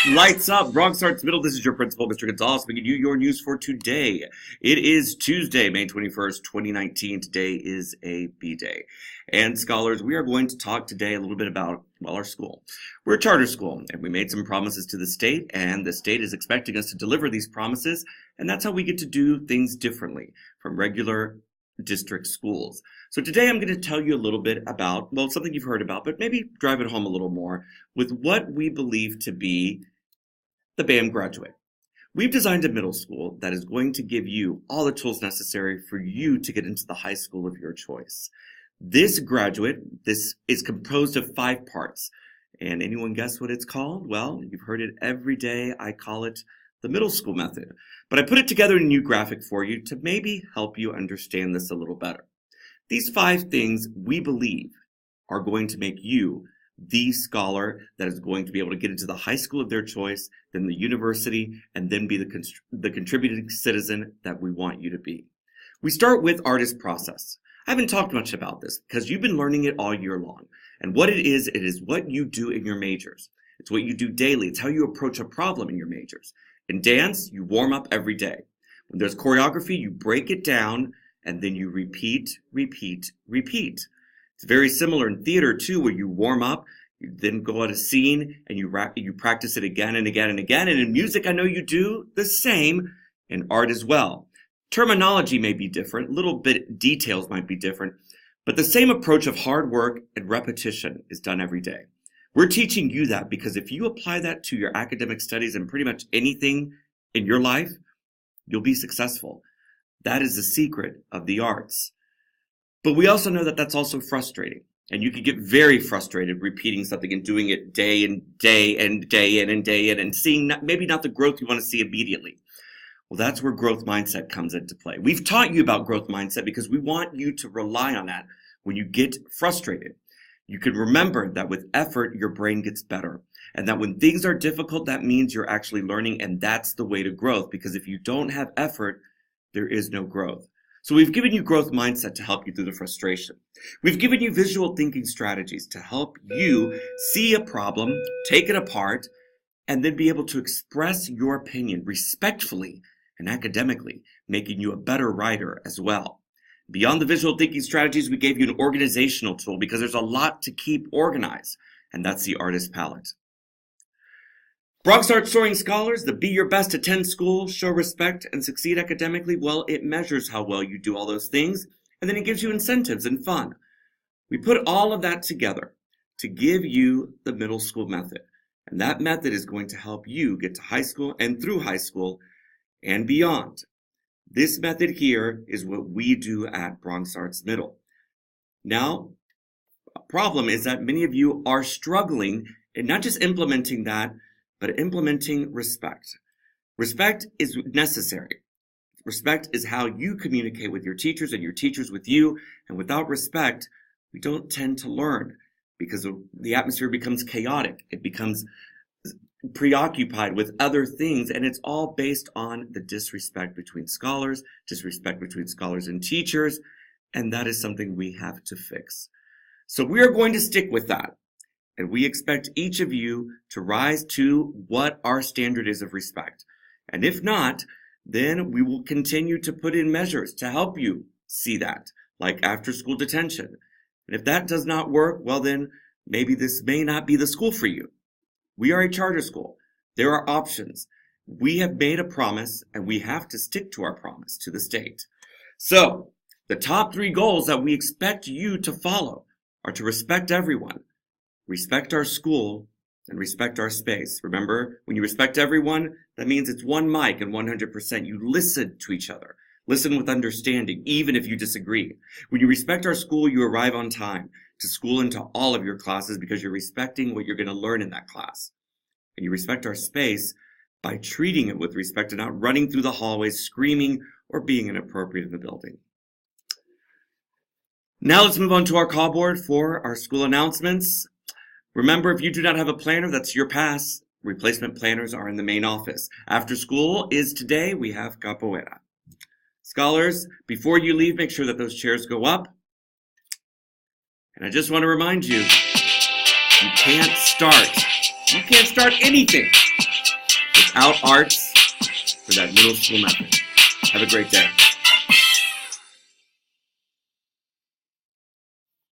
Lights up, Bronx Arts Middle. This is your principal, Mr. Gonzalez, bringing you your news for today. It is Tuesday, May 21st, 2019. Today is a B-Day. And scholars, we are going to talk today a little bit about, well, our school. We're a charter school, and we made some promises to the state, and the state is expecting us to deliver these promises, and that's how we get to do things differently from regular district schools. So today I'm going to tell you a little bit about, well, something you've heard about, but maybe drive it home a little more with what we believe to be the BAM graduate. We've designed a middle school that is going to give you all the tools necessary for you to get into the high school of your choice. This is composed of 5 parts. And anyone guess what it's called? Well, you've heard it every day. I call it the middle school method. But I put it together in a new graphic for you to maybe help you understand this a little better. These 5 things we believe are going to make you the scholar that is going to be able to get into the high school of their choice, then the university, and then be the contributing citizen that we want you to be. We start with artist process. I haven't talked much about this because you've been learning it all year long. And what it is what you do in your majors. It's what you do daily. It's how you approach a problem in your majors. In dance, you warm up every day. When there's choreography, you break it down and then you repeat, repeat, repeat. It's very similar in theater too, where you warm up, you then go at a scene and you practice it again and again and again. And in music, I know you do the same in art as well. Terminology may be different, little bit details might be different, but the same approach of hard work and repetition is done every day. We're teaching you that because if you apply that to your academic studies and pretty much anything in your life, you'll be successful. That is the secret of the arts. But we also know that that's also frustrating. And you could get very frustrated repeating something and doing it day and day and day in and day in and seeing maybe not the growth you want to see immediately. Well, that's where growth mindset comes into play. We've taught you about growth mindset because we want you to rely on that when you get frustrated. You can remember that with effort, your brain gets better. And that when things are difficult, that means you're actually learning, and that's the way to growth. Because if you don't have effort, there is no growth. So we've given you growth mindset to help you through the frustration. We've given you visual thinking strategies to help you see a problem, take it apart, and then be able to express your opinion respectfully and academically, making you a better writer as well. Beyond the visual thinking strategies, we gave you an organizational tool because there's a lot to keep organized, and that's the artist palette. Bronx Arts Soaring Scholars, the Be Your Best, Attend School, Show Respect, and Succeed Academically, well, it measures how well you do all those things, and then it gives you incentives and fun. We put all of that together to give you the middle school method, and that method is going to help you get to high school and through high school and beyond. This method here is what we do at Bronx Arts Middle. Now, a problem is that many of you are struggling in not just implementing that, but implementing respect. Respect is necessary. Respect is how you communicate with your teachers and your teachers with you. And without respect, we don't tend to learn because the atmosphere becomes chaotic. It becomes preoccupied with other things. And it's all based on the disrespect between scholars and teachers. And that is something we have to fix. So we are going to stick with that. And we expect each of you to rise to what our standard is of respect. And if not, then we will continue to put in measures to help you see that, like after-school detention. And if that does not work, well then, maybe this may not be the school for you. We are a charter school. There are options. We have made a promise, and we have to stick to our promise to the state. So, the top 3 goals that we expect you to follow are to respect everyone, respect our school, and respect our space. Remember, when you respect everyone, that means it's one mic and 100%. You listen to each other. Listen with understanding, even if you disagree. When you respect our school, you arrive on time to school and to all of your classes because you're respecting what you're going to learn in that class. And you respect our space by treating it with respect and not running through the hallways, screaming, or being inappropriate in the building. Now let's move on to our call board for our school announcements. Remember, if you do not have a planner, that's your pass. Replacement planners are in the main office. After school is today. We have capoeira. Scholars, before you leave, make sure that those chairs go up. And I just want to remind you, you can't start anything out arts for that middle school method. Have a great day.